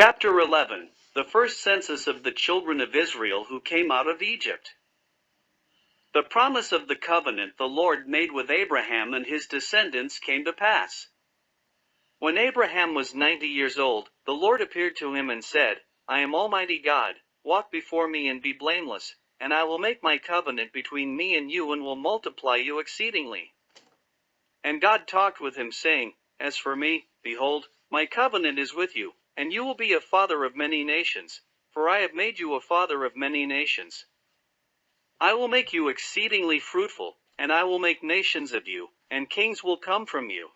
Chapter 11. The first census of the children of Israel who came out of Egypt. The promise of the covenant the Lord made with Abraham and his descendants came to pass. When Abraham was 90 years old, the Lord appeared to him and said, I am Almighty God, walk before me and be blameless, and I will make my covenant between me and you and will multiply you exceedingly. And God talked with him, saying, As for me, behold, my covenant is with you, and you will be a father of many nations, for I have made you a father of many nations. I will make you exceedingly fruitful, and I will make nations of you, and kings will come from you.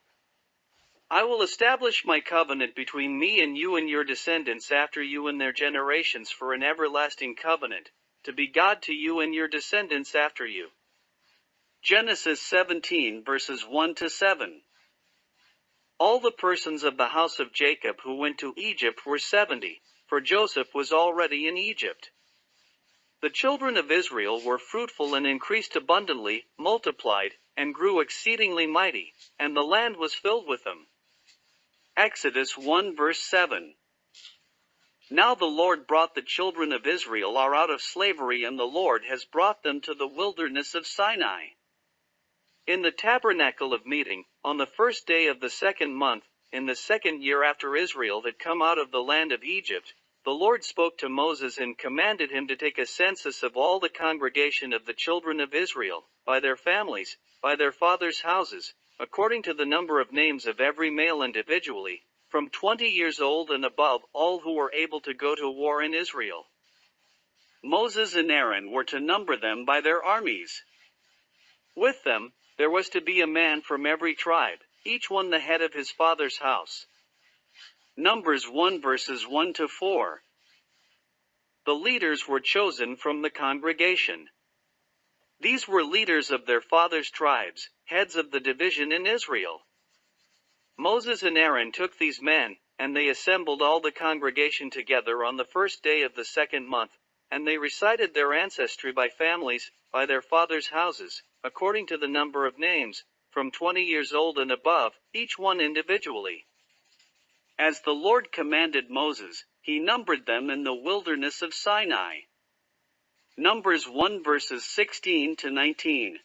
I will establish my covenant between me and you and your descendants after you and their generations for an everlasting covenant, to be God to you and your descendants after you. Genesis 17 verses 1 to 7. All the persons of the house of Jacob who went to Egypt were 70, for Joseph was already in Egypt. The children of Israel were fruitful and increased abundantly, multiplied, and grew exceedingly mighty, and the land was filled with them. Exodus 1 verse 7. Now the Lord brought the children of Israel out of slavery, and the Lord has brought them to the wilderness of Sinai. In the tabernacle of meeting, on the first day of the second month, in the second year after Israel had come out of the land of Egypt, the Lord spoke to Moses and commanded him to take a census of all the congregation of the children of Israel, by their families, by their fathers' houses, according to the number of names of every male individually, from 20 years old and above, all who were able to go to war in Israel. Moses and Aaron were to number them by their armies. With them, there was to be a man from every tribe, each one the head of his father's house. Numbers 1 verses 1 to 4. The leaders were chosen from the congregation. These were leaders of their fathers' tribes, heads of the division in Israel. Moses and Aaron took these men, and they assembled all the congregation together on the first day of the second month, and they recited their ancestry by families, by their fathers' houses, according to the number of names, from 20 years old and above, each one individually. As the Lord commanded Moses, he numbered them in the wilderness of Sinai. Numbers 1 verses 16 to 19.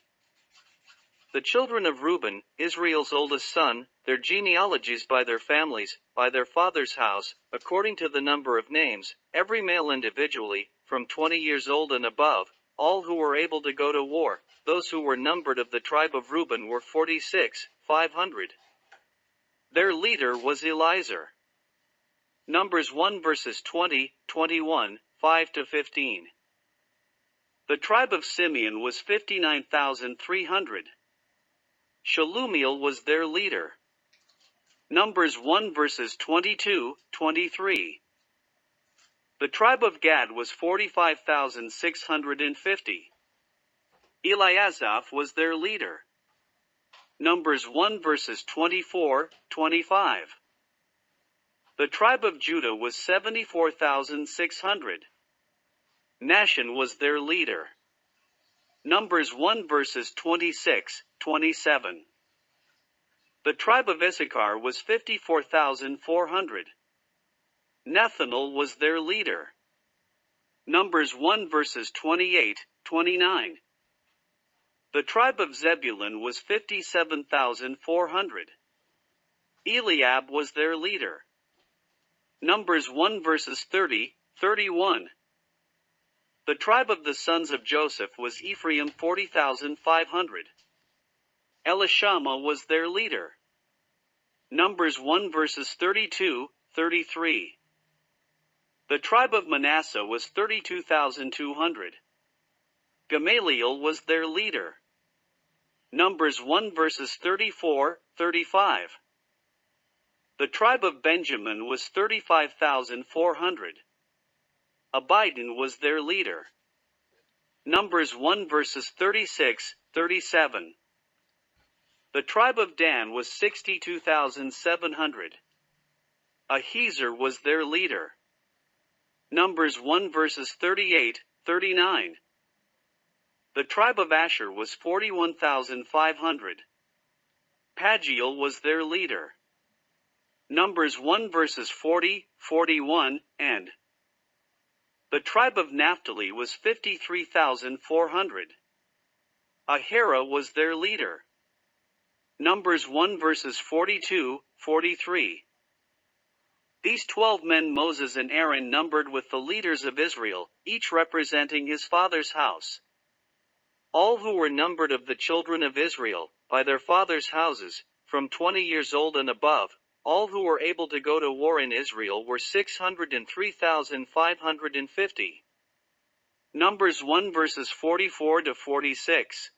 The children of Reuben, Israel's oldest son, their genealogies by their families, by their father's house, according to the number of names, every male individually, from 20 years old and above, all who were able to go to war. Those who were numbered of the tribe of Reuben were 46,500. Their leader was Eliezer. Numbers 1 verses 20, 21, 5 to 15. The tribe of Simeon was 59,300. Shalumiel was their leader. Numbers 1 verses 22, 23. The tribe of Gad was 45,650. Eliasaph was their leader. Numbers 1 verses 24, 25. The tribe of Judah was 74,600. Nahshon was their leader. Numbers 1 verses 26, 27. The tribe of Issachar was 54,400. Nethanel was their leader. Numbers 1 verses 28, 29. The tribe of Zebulun was 57,400. Eliab was their leader. Numbers 1 verses 30, 31. The tribe of the sons of Joseph was Ephraim 40,500. Elishama was their leader. Numbers 1 verses 32, 33. The tribe of Manasseh was 32,200. Gamaliel was their leader. Numbers 1 verses 34, 35. The tribe of Benjamin was 35,400. Abidan was their leader. Numbers 1 verses 36, 37. The tribe of Dan was 62,700. Ahiezer was their leader. Numbers 1 verses 38, 39. The tribe of Asher was 41,500. Pagiel was their leader. Numbers 1 verses 40, 41, and the tribe of Naphtali was 53,400. Ahira was their leader. Numbers 1 verses 42, 43. These 12 men Moses and Aaron numbered with the leaders of Israel, each representing his father's house. All who were numbered of the children of Israel, by their fathers' houses, from 20 years old and above, all who were able to go to war in Israel were 603,550. Numbers 1 verses 44 to 46.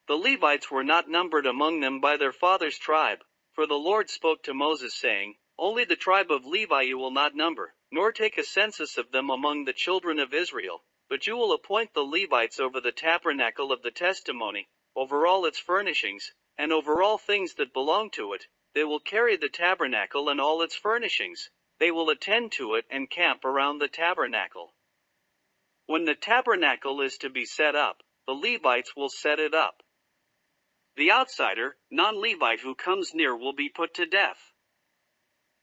The Levites were not numbered among them by their father's tribe, for the Lord spoke to Moses saying, "Only the tribe of Levi you will not number, nor take a census of them among the children of Israel, but you will appoint the Levites over the tabernacle of the testimony, over all its furnishings, and over all things that belong to it. They will carry the tabernacle and all its furnishings. They will attend to it and camp around the tabernacle. When the tabernacle is to be set up, the Levites will set it up. The outsider, non-Levite who comes near will be put to death.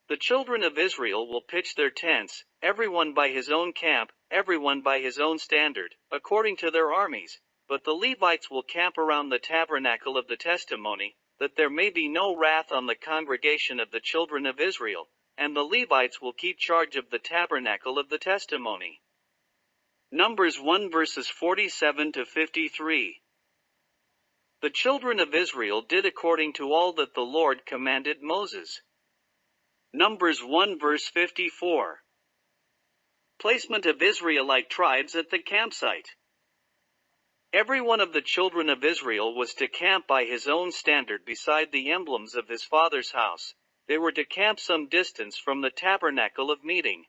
The children of Israel will pitch their tents, everyone by his own camp, everyone by his own standard, according to their armies, but the Levites will camp around the tabernacle of the testimony, that there may be no wrath on the congregation of the children of Israel, and the Levites will keep charge of the tabernacle of the testimony." Numbers 1 verses 47 to 53. The children of Israel did according to all that the Lord commanded Moses. Numbers 1 verse 54. Placement of Israelite tribes at the campsite. Every one of the children of Israel was to camp by his own standard beside the emblems of his father's house. They were to camp some distance from the tabernacle of meeting.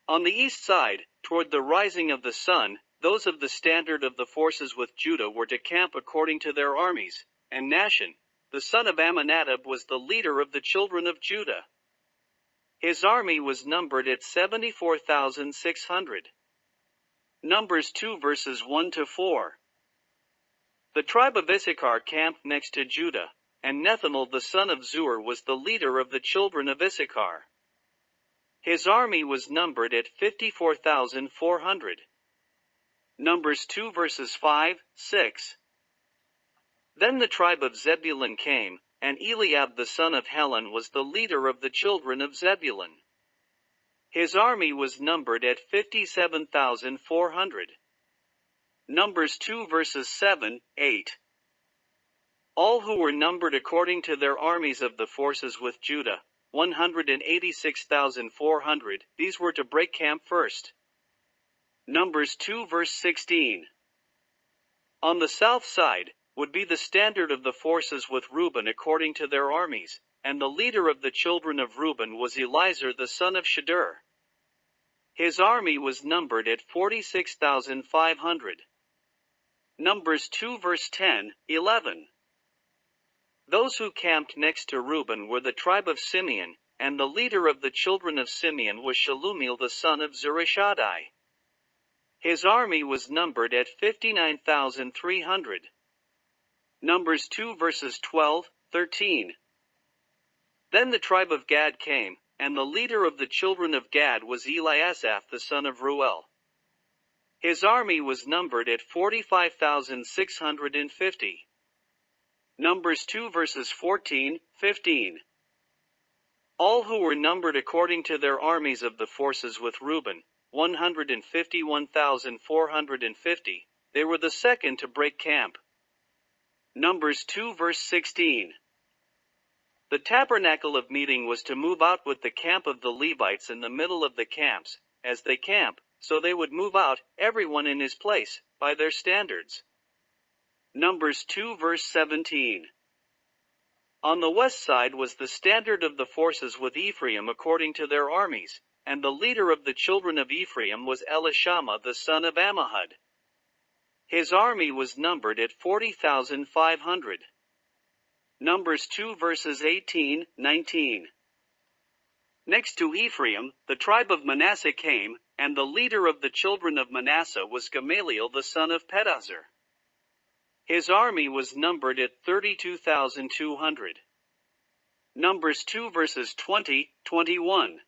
On the east side, toward the rising of the sun, those of the standard of the forces with Judah were to camp according to their armies, and Nahshon, the son of Amminadab, was the leader of the children of Judah. His army was numbered at 74,600. Numbers 2 verses 1 to 4. The tribe of Issachar camped next to Judah, and Nethanel the son of Zur was the leader of the children of Issachar. His army was numbered at 54,400. Numbers 2 verses 5, 6. Then the tribe of Zebulun came, and Eliab the son of Helon was the leader of the children of Zebulun. His army was numbered at 57,400. Numbers 2 verses 7, 8. All who were numbered according to their armies of the forces with Judah, 186,400, these were to break camp first. Numbers 2 verse 16. On the south side would be the standard of the forces with Reuben according to their armies, and the leader of the children of Reuben was Elizur the son of Shedeur. His army was numbered at 46,500. Numbers 2 verse 10, 11. Those who camped next to Reuben were the tribe of Simeon, and the leader of the children of Simeon was Shelumiel the son of Zurishaddai. His army was numbered at 59,300. Numbers 2 verses 12, 13. Then the tribe of Gad came, and the leader of the children of Gad was Eliasaph the son of Ruel. His army was numbered at 45,650. Numbers 2 verses 14, 15. All who were numbered according to their armies of the forces with Reuben, 151,450, they were the second to break camp. Numbers 2 verse 16. The tabernacle of meeting was to move out with the camp of the Levites in the middle of the camps, as they camp, so they would move out, everyone in his place, by their standards. Numbers 2 verse 17. On the west side was the standard of the forces with Ephraim according to their armies, and the leader of the children of Ephraim was Elishama the son of Ammihud. His army was numbered at 40,500. Numbers 2 verses 18, 19. Next to Ephraim, the tribe of Manasseh came, and the leader of the children of Manasseh was Gamaliel the son of Pedahzur. His army was numbered at 32,200. Numbers 2 verses 20, 21.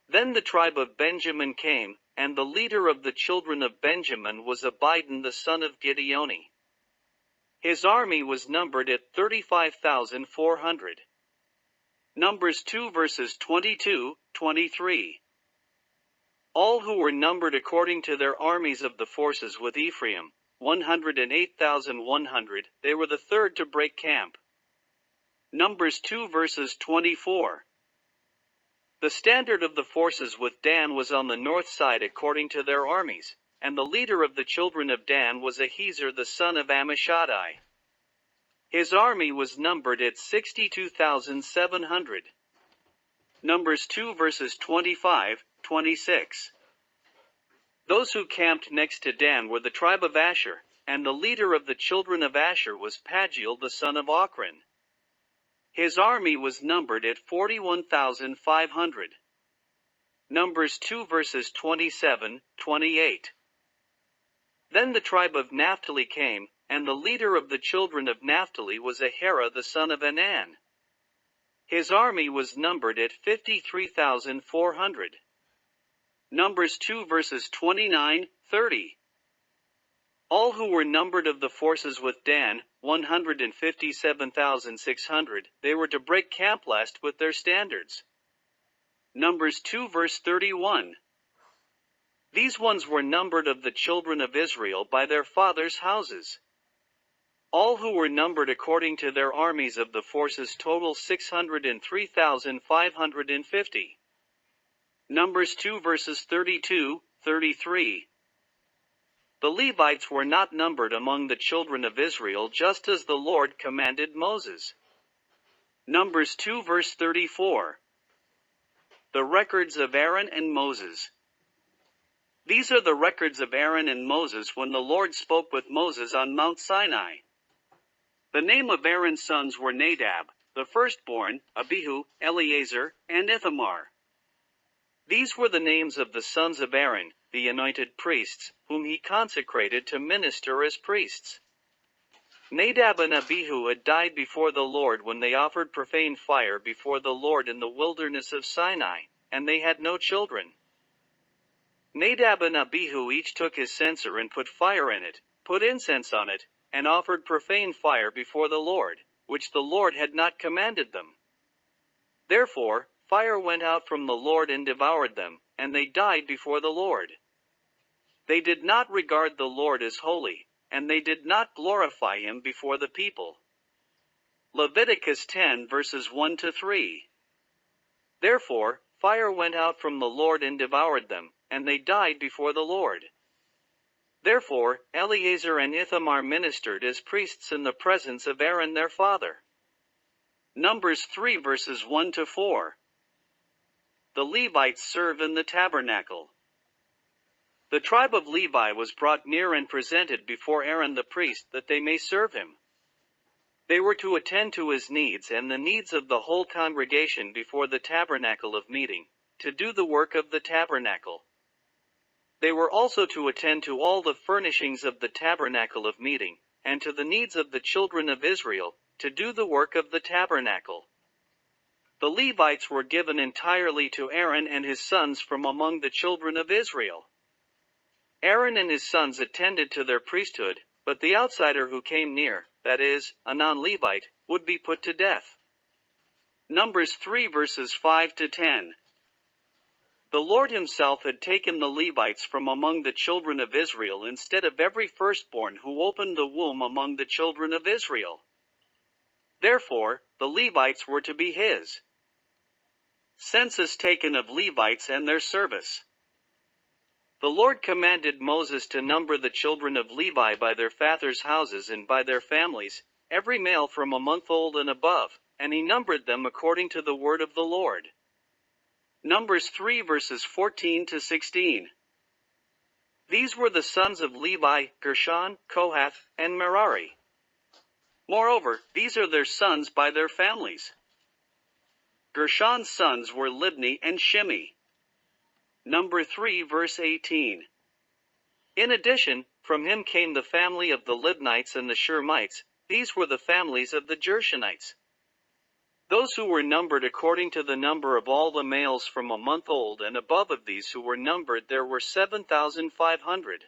Then the tribe of Benjamin came, and the leader of the children of Benjamin was Abidan the son of Gideoni. His army was numbered at 35,400. Numbers 2 verses 22, 23. All who were numbered according to their armies of the forces with Ephraim, 108,100, they were the third to break camp. Numbers 2 verses 24. The standard of the forces with Dan was on the north side according to their armies, and the leader of the children of Dan was Ahiezer the son of Ammishaddai. His army was numbered at 62,700. Numbers 2 verses 25, 26. Those who camped next to Dan were the tribe of Asher, and the leader of the children of Asher was Pagiel the son of Ochran. His army was numbered at 41,500. Numbers 2 verses 27, 28. Then the tribe of Naphtali came, and the leader of the children of Naphtali was Ahira the son of Anan. His army was numbered at 53,400. Numbers 2 verses 29, 30. All who were numbered of the forces with Dan, 157,600, they were to break camp last with their standards. Numbers 2 verse 31. These ones were numbered of the children of Israel by their fathers' houses. All who were numbered according to their armies of the forces total 603,550. Numbers 2 verses 32, 33. The Levites were not numbered among the children of Israel just as the Lord commanded Moses. Numbers 2 verse 34. The records of Aaron and Moses. These are the records of Aaron and Moses when the Lord spoke with Moses on Mount Sinai. The name of Aaron's sons were Nadab, the firstborn, Abihu, Eleazar, and Ithamar. These were the names of the sons of Aaron, the anointed priests, whom he consecrated to minister as priests. Nadab and Abihu had died before the Lord when they offered profane fire before the Lord in the wilderness of Sinai, and they had no children. Nadab and Abihu each took his censer and put fire in it, put incense on it, and offered profane fire before the Lord, which the Lord had not commanded them. Therefore, fire went out from the Lord and devoured them, and they died before the Lord. They did not regard the Lord as holy, and they did not glorify him before the people. Leviticus 10 verses 1 to 3. Therefore, fire went out from the Lord and devoured them, and they died before the Lord. Therefore, Eleazar and Ithamar ministered as priests in the presence of Aaron their father. Numbers 3 verses 1 to 4. The Levites serve in the tabernacle. The tribe of Levi was brought near and presented before Aaron the priest that they may serve him. They were to attend to his needs and the needs of the whole congregation before the tabernacle of meeting, to do the work of the tabernacle. They were also to attend to all the furnishings of the tabernacle of meeting, and to the needs of the children of Israel, to do the work of the tabernacle. The Levites were given entirely to Aaron and his sons from among the children of Israel. Aaron and his sons attended to their priesthood, but the outsider who came near, that is, a non-Levite, would be put to death. Numbers 3 verses 5 to 10. The Lord himself had taken the Levites from among the children of Israel instead of every firstborn who opened the womb among the children of Israel. Therefore, the Levites were to be his. Census taken of Levites and their service. The Lord commanded Moses to number the children of Levi by their fathers' houses and by their families, every male from a month old and above, and he numbered them according to the word of the Lord. Numbers 3 verses 14 to 16. These were the sons of Levi, Gershon, Kohath, and Merari. Moreover, these are their sons by their families. Gershon's sons were Libni and Shimei. Number 3 verse 18. In addition, from him came the family of the Libnites and the Shurmites. These were the families of the Gershonites. Those who were numbered according to the number of all the males from a month old and above of these who were numbered there were 7,500.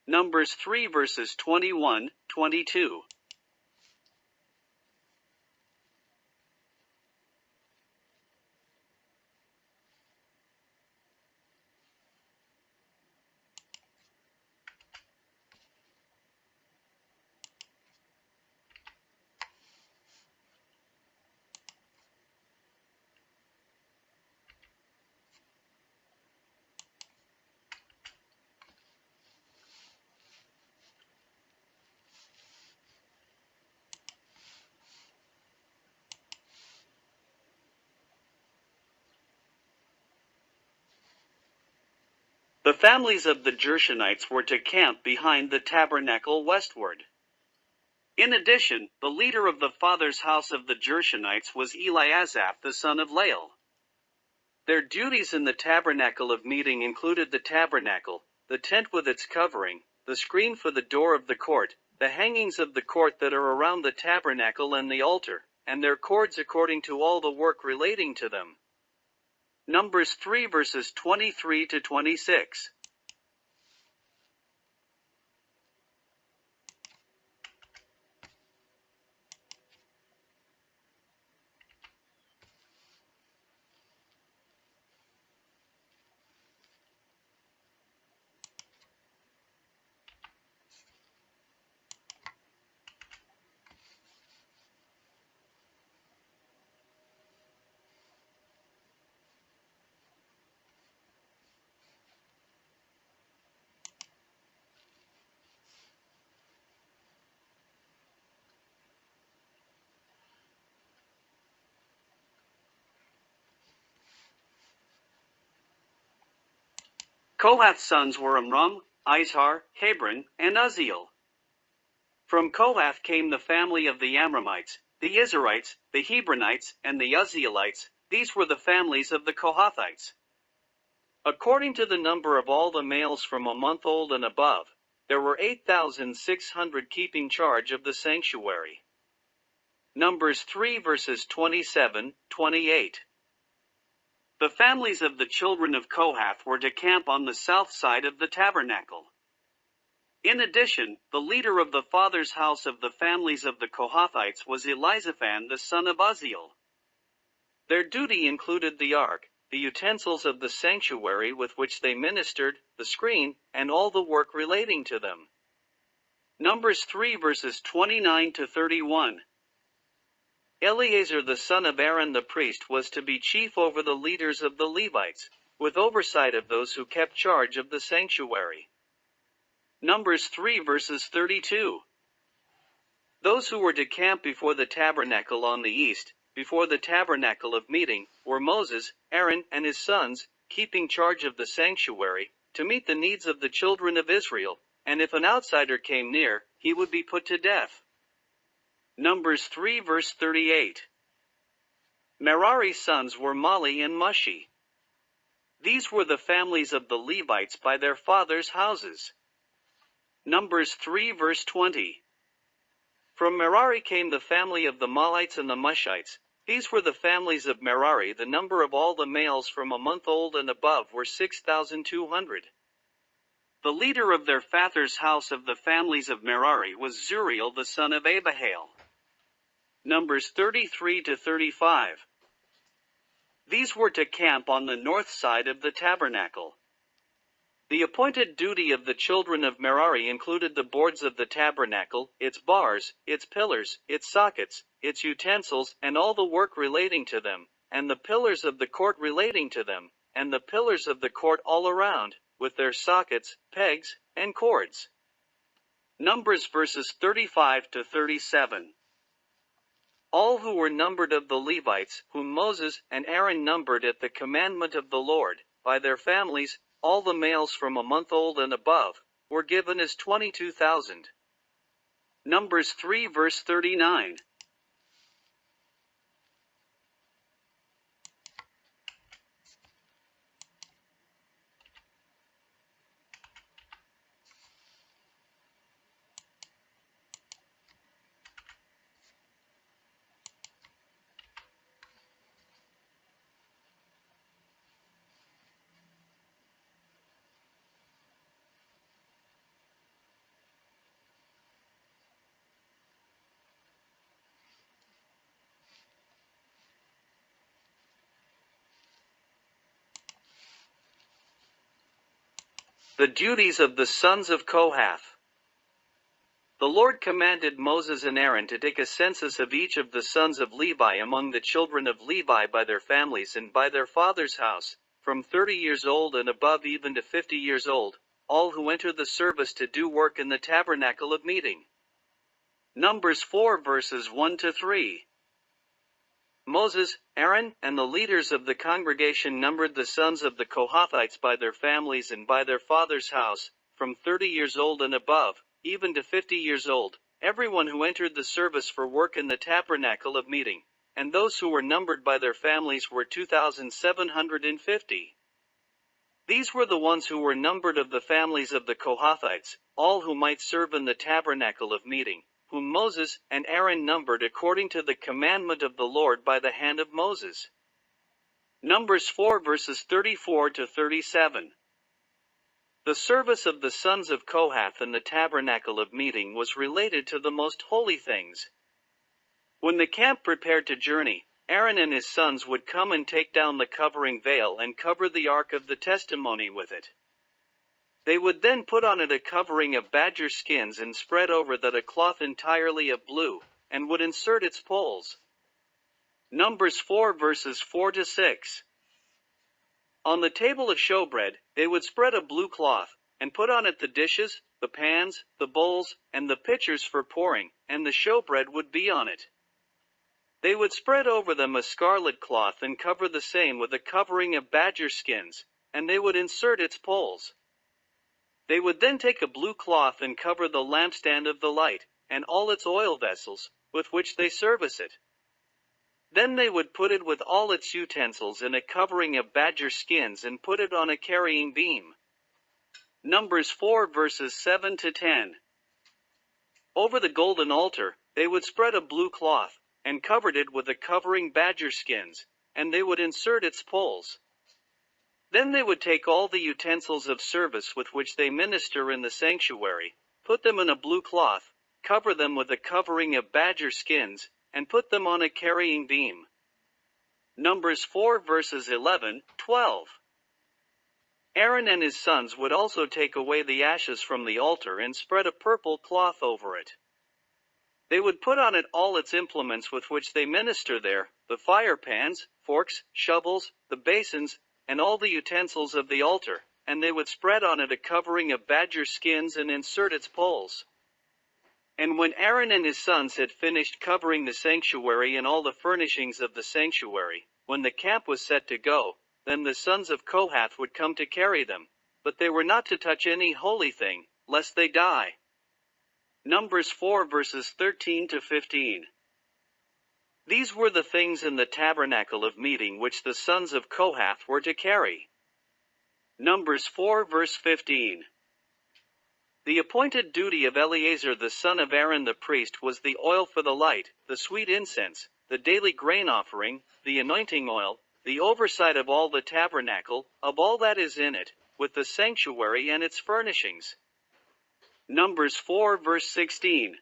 Numbers 3 verses 21, 22. The families of the Gershonites were to camp behind the tabernacle westward. In addition, the leader of the father's house of the Gershonites was Eliasaph the son of Lael. Their duties in the tabernacle of meeting included the tabernacle, the tent with its covering, the screen for the door of the court, the hangings of the court that are around the tabernacle and the altar, and their cords according to all the work relating to them. Numbers 3 verses 23 to 26. Kohath's sons were Amram, Izhar, Hebron, and Uzziel. From Kohath came the family of the Amramites, the Izharites, the Hebronites, and the Uzzielites. These were the families of the Kohathites. According to the number of all the males from a month old and above, there were 8,600 keeping charge of the sanctuary. Numbers 3 verses 27, 28. The families of the children of Kohath were to camp on the south side of the tabernacle. In addition, the leader of the father's house of the families of the Kohathites was Elizaphan the son of Uzziel. Their duty included the ark, the utensils of the sanctuary with which they ministered, the screen, and all the work relating to them. Numbers 3 verses 29 to 31. Eleazar the son of Aaron the priest was to be chief over the leaders of the Levites, with oversight of those who kept charge of the sanctuary. Numbers 3 verses 32. Those who were to camp before the tabernacle on the east, before the tabernacle of meeting, were Moses, Aaron, and his sons, keeping charge of the sanctuary, to meet the needs of the children of Israel, and if an outsider came near, he would be put to death. Numbers 3 verse 38. Merari's sons were Mali and Mushi. These were the families of the Levites by their fathers' houses. Numbers 3 verse 20. From Merari came the family of the Malites and the Mushites. These were the families of Merari. The number of all the males from a month old and above were 6,200. The leader of their father's house of the families of Merari was Zuriel the son of Abihail. Numbers 33 to 35. These were to camp on the north side of the tabernacle. The appointed duty of the children of Merari included the boards of the tabernacle, its bars, its pillars, its sockets, its utensils, and all the work relating to them, and the pillars of the court relating to them, and the pillars of the court all around, with their sockets, pegs, and cords. Numbers verses 35 to 37. All who were numbered of the Levites, whom Moses and Aaron numbered at the commandment of the Lord, by their families, all the males from a month old and above, were given as 22,000. Numbers 3 verse 39. The duties of the sons of Kohath. The Lord commanded Moses and Aaron to take a census of each of the sons of Levi among the children of Levi by their families and by their father's house, from 30 years old and above even to 50 years old, all who enter the service to do work in the tabernacle of meeting. Numbers 4 verses 1 to 3. Moses, Aaron, and the leaders of the congregation numbered the sons of the Kohathites by their families and by their father's house, from 30 years old and above, even to 50 years old, everyone who entered the service for work in the tabernacle of meeting, and those who were numbered by their families were 2,750. These were the ones who were numbered of the families of the Kohathites, all who might serve in the tabernacle of meeting, whom Moses and Aaron numbered according to the commandment of the Lord by the hand of Moses. Numbers 4 verses 34 to 37. The service of the sons of Kohath in the tabernacle of meeting was related to the most holy things. When the camp prepared to journey, Aaron and his sons would come and take down the covering veil and cover the ark of the testimony with it. They would then put on it a covering of badger skins and spread over that a cloth entirely of blue, and would insert its poles. Numbers 4 verses 4 to 6. On the table of showbread, they would spread a blue cloth, and put on it the dishes, the pans, the bowls, and the pitchers for pouring, and the showbread would be on it. They would spread over them a scarlet cloth and cover the same with a covering of badger skins, and they would insert its poles. They would then take a blue cloth and cover the lampstand of the light, and all its oil vessels, with which they service it. Then they would put it with all its utensils in a covering of badger skins and put it on a carrying beam. Numbers 4 verses 7 to 10. Over the golden altar, they would spread a blue cloth, and covered it with a covering badger skins, and they would insert its poles. Then they would take all the utensils of service with which they minister in the sanctuary, put them in a blue cloth, cover them with a covering of badger skins, and put them on a carrying beam. Numbers 4 verses 11, 12. Aaron and his sons would also take away the ashes from the altar and spread a purple cloth over it. They would put on it all its implements with which they minister there, the fire pans, forks, shovels, the basins, and all the utensils of the altar, and they would spread on it a covering of badger skins and insert its poles. And when Aaron and his sons had finished covering the sanctuary and all the furnishings of the sanctuary, when the camp was set to go, then the sons of Kohath would come to carry them, but they were not to touch any holy thing, lest they die. Numbers 4 verses 13 to 15. These were the things in the tabernacle of meeting which the sons of Kohath were to carry. Numbers 4 verse 15. The appointed duty of Eleazar the son of Aaron the priest was the oil for the light, the sweet incense, the daily grain offering, the anointing oil, the oversight of all the tabernacle, of all that is in it, with the sanctuary and its furnishings. Numbers 4 verse 16.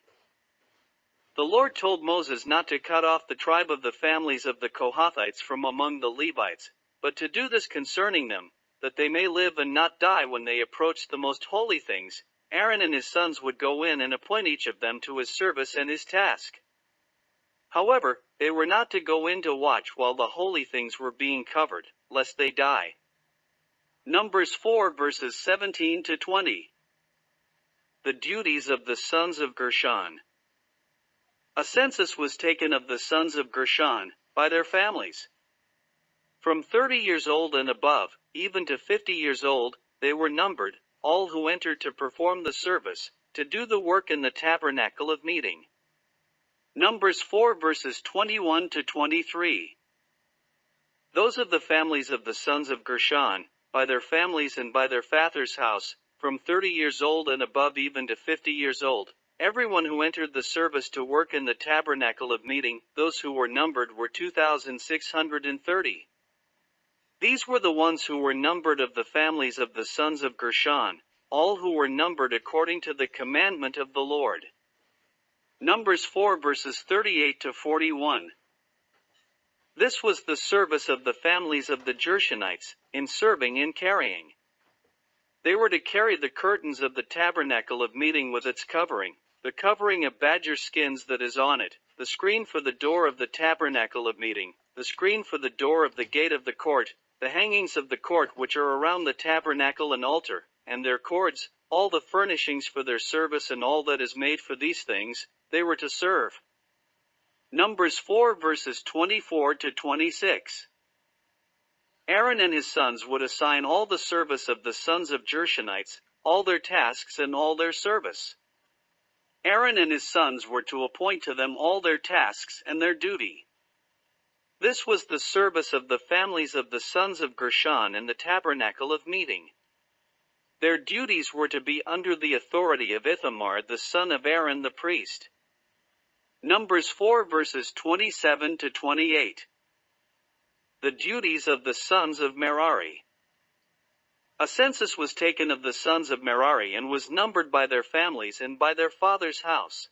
The Lord told Moses not to cut off the tribe of the families of the Kohathites from among the Levites, but to do this concerning them, that they may live and not die when they approach the most holy things. Aaron and his sons would go in and appoint each of them to his service and his task. However, they were not to go in to watch while the holy things were being covered, lest they die. Numbers 4 verses 17 to 20. The duties of the sons of Gershon. A census was taken of the sons of Gershon, by their families. From 30 years old and above, even to 50 years old, they were numbered, all who entered to perform the service, to do the work in the tabernacle of meeting. Numbers 4 verses 21 to 23. Those of the families of the sons of Gershon, by their families and by their father's house, from 30 years old and above even to 50 years old, everyone who entered the service to work in the tabernacle of meeting, those who were numbered were 2,630. These were the ones who were numbered of the families of the sons of Gershon, all who were numbered according to the commandment of the Lord. Numbers 4 verses 38 to 41. This was the service of the families of the Gershonites, in serving and carrying. They were to carry the curtains of the tabernacle of meeting with its covering, the covering of badger skins that is on it, the screen for the door of the tabernacle of meeting, the screen for the door of the gate of the court, the hangings of the court which are around the tabernacle and altar, and their cords, all the furnishings for their service and all that is made for these things, they were to serve. Numbers 4 verses 24 to 26. Aaron and his sons would assign all the service of the sons of Gershonites, all their tasks and all their service. Aaron and his sons were to appoint to them all their tasks and their duty. This was the service of the families of the sons of Gershon in the tabernacle of meeting. Their duties were to be under the authority of Ithamar the son of Aaron the priest. Numbers 4 verses 27 to 28. The duties of the sons of Merari. A census was taken of the sons of Merari and was numbered by their families and by their father's house.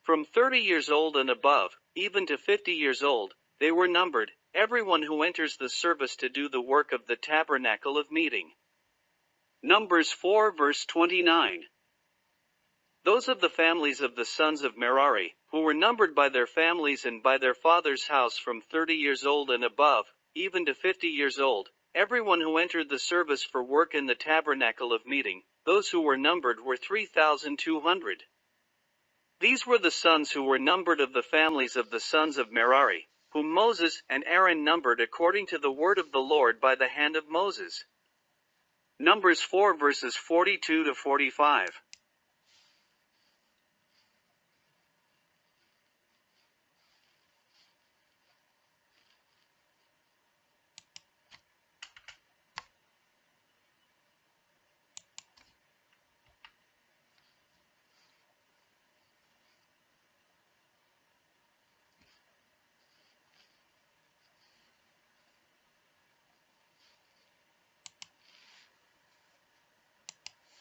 From 30 years old and above, even to 50 years old, they were numbered, everyone who enters the service to do the work of the tabernacle of meeting. Numbers 4 verse 29. Those of the families of the sons of Merari, who were numbered by their families and by their father's house from 30 years old and above, even to 50 years old, everyone who entered the service for work in the tabernacle of meeting, those who were numbered were 3,200. These were the sons who were numbered of the families of the sons of Merari, whom Moses and Aaron numbered according to the word of the Lord by the hand of Moses. Numbers 4 verses 42 to 45.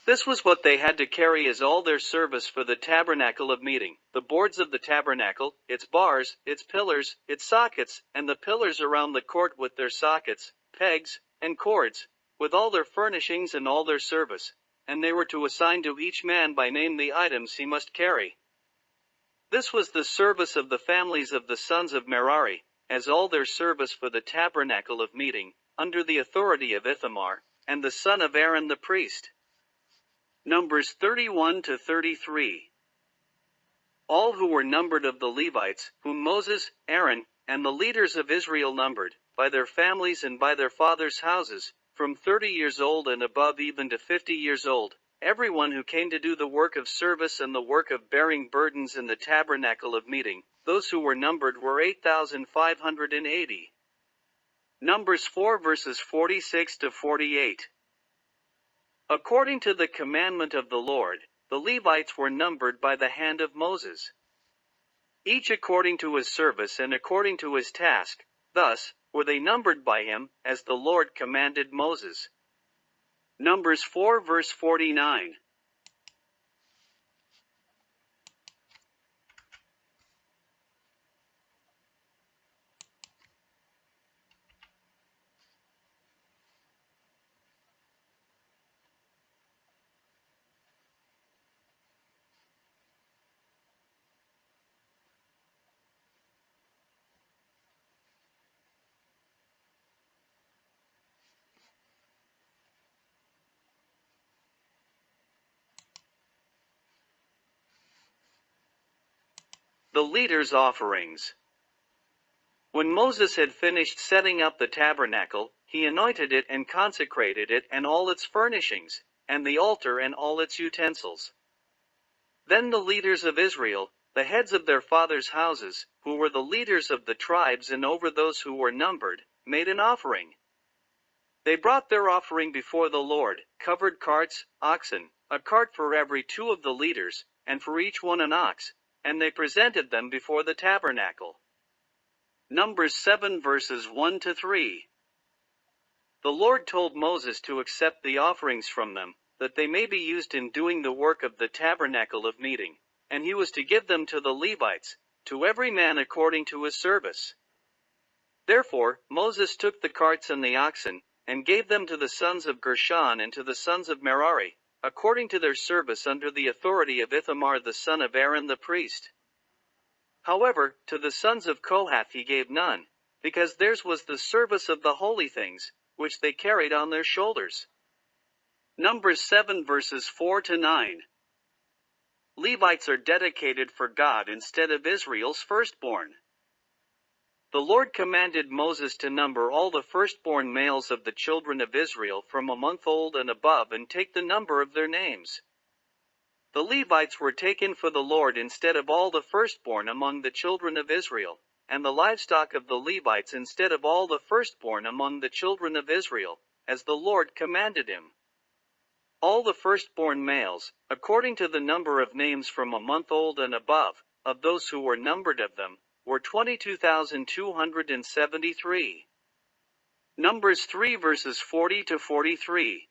This was what they had to carry as all their service for the tabernacle of meeting, the boards of the tabernacle, its bars, its pillars, its sockets, and the pillars around the court with their sockets, pegs, and cords, with all their furnishings and all their service, and they were to assign to each man by name the items he must carry. This was the service of the families of the sons of Merari, as all their service for the tabernacle of meeting, under the authority of Ithamar, and the son of Aaron the priest. Numbers 31 to 33. All who were numbered of the Levites, whom Moses, Aaron, and the leaders of Israel numbered, by their families and by their fathers' houses, from 30 years old and above even to 50 years old, everyone who came to do the work of service and the work of bearing burdens in the tabernacle of meeting, those who were numbered were 8,580. Numbers 4 verses 46 to 48. According to the commandment of the Lord, the Levites were numbered by the hand of Moses. Each according to his service and according to his task, thus were they numbered by him, as the Lord commanded Moses. Numbers 4 verse 49. The leaders' offerings. When Moses had finished setting up the tabernacle, he anointed it and consecrated it and all its furnishings, and the altar and all its utensils. Then the leaders of Israel, the heads of their fathers' houses, who were the leaders of the tribes and over those who were numbered, made an offering. They brought their offering before the Lord, covered carts, oxen, a cart for every 2 of the leaders, and for each one an ox, and they presented them before the tabernacle. Numbers 7 verses 1 to 3. The Lord told Moses to accept the offerings from them, that they may be used in doing the work of the tabernacle of meeting, and he was to give them to the Levites, to every man according to his service. Therefore, Moses took the carts and the oxen, and gave them to the sons of Gershon and to the sons of Merari, according to their service under the authority of Ithamar the son of Aaron the priest. However, to the sons of Kohath he gave none, because theirs was the service of the holy things, which they carried on their shoulders. Numbers 7 verses 4-9. Levites are dedicated for God instead of Israel's firstborn. The Lord commanded Moses to number all the firstborn males of the children of Israel from a month old and above and take the number of their names. The Levites were taken for the Lord instead of all the firstborn among the children of Israel, and the livestock of the Levites instead of all the firstborn among the children of Israel, as the Lord commanded him. All the firstborn males, according to the number of names from a month old and above, of those who were numbered of them, were 22,273. Numbers 3 verses 40-43.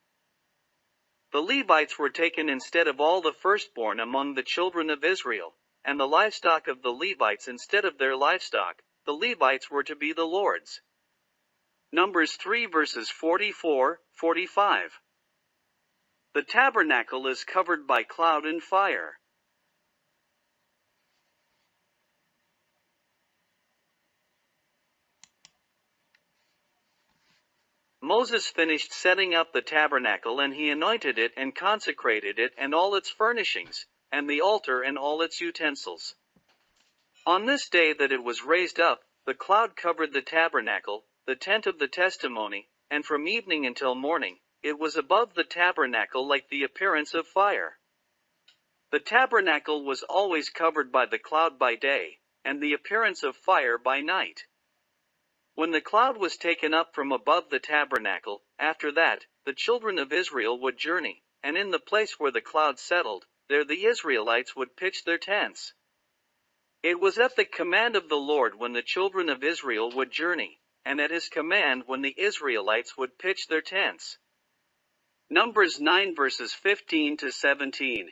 The Levites were taken instead of all the firstborn among the children of Israel, and the livestock of the Levites instead of their livestock. The Levites were to be the Lord's. Numbers 3 verses 44-45. The tabernacle is covered by cloud and fire. Moses finished setting up the tabernacle, and he anointed it and consecrated it and all its furnishings, and the altar and all its utensils. On this day that it was raised up, the cloud covered the tabernacle, the tent of the testimony, and from evening until morning, it was above the tabernacle like the appearance of fire. The tabernacle was always covered by the cloud by day, and the appearance of fire by night. When the cloud was taken up from above the tabernacle, after that, the children of Israel would journey, and in the place where the cloud settled, there the Israelites would pitch their tents. It was at the command of the Lord when the children of Israel would journey, and at his command when the Israelites would pitch their tents. Numbers 9 verses 15-17.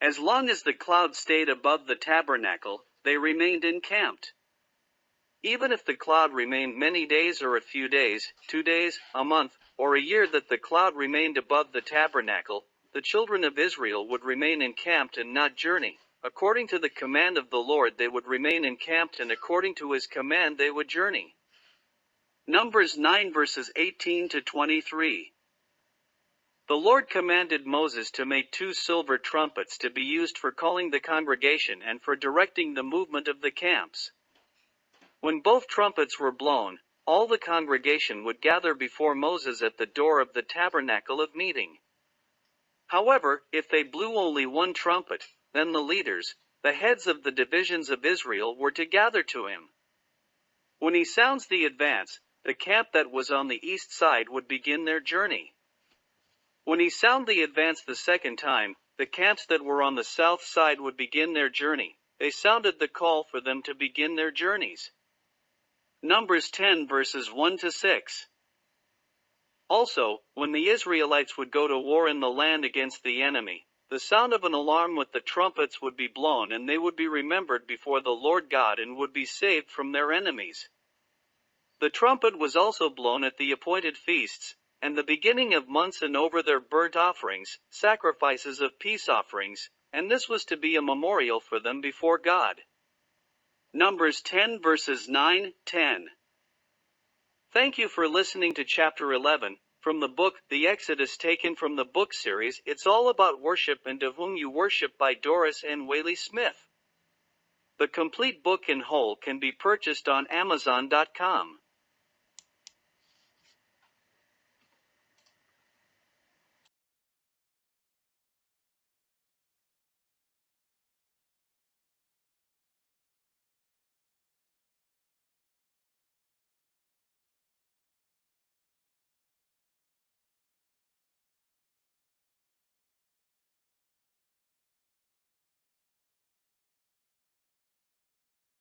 As long as the cloud stayed above the tabernacle, they remained encamped. Even if the cloud remained many days or a few days, 2 days, a month, or a year that the cloud remained above the tabernacle, the children of Israel would remain encamped and not journey. According to the command of the Lord they would remain encamped, and according to his command they would journey. Numbers 9 verses 18-23. The Lord commanded Moses to make 2 silver trumpets to be used for calling the congregation and for directing the movement of the camps. When both trumpets were blown, all the congregation would gather before Moses at the door of the tabernacle of meeting. However, if they blew only one trumpet, then the leaders, the heads of the divisions of Israel, were to gather to him. When he sounds the advance, the camp that was on the east side would begin their journey. When he sounded the advance the second time, the camps that were on the south side would begin their journey. They sounded the call for them to begin their journeys. Numbers 10 verses 1-6. Also, when the Israelites would go to war in the land against the enemy, the sound of an alarm with the trumpets would be blown, and they would be remembered before the Lord God and would be saved from their enemies. The trumpet was also blown at the appointed feasts, and the beginning of months, and over their burnt offerings, sacrifices of peace offerings, and this was to be a memorial for them before God. Numbers 10 verses 9-10. Thank you for listening to chapter 11, from the book, The Exodus, taken from the book series, It's All About Worship and To Whom You Worship by Doris N. Whaley Smith. The complete book in whole can be purchased on Amazon.com.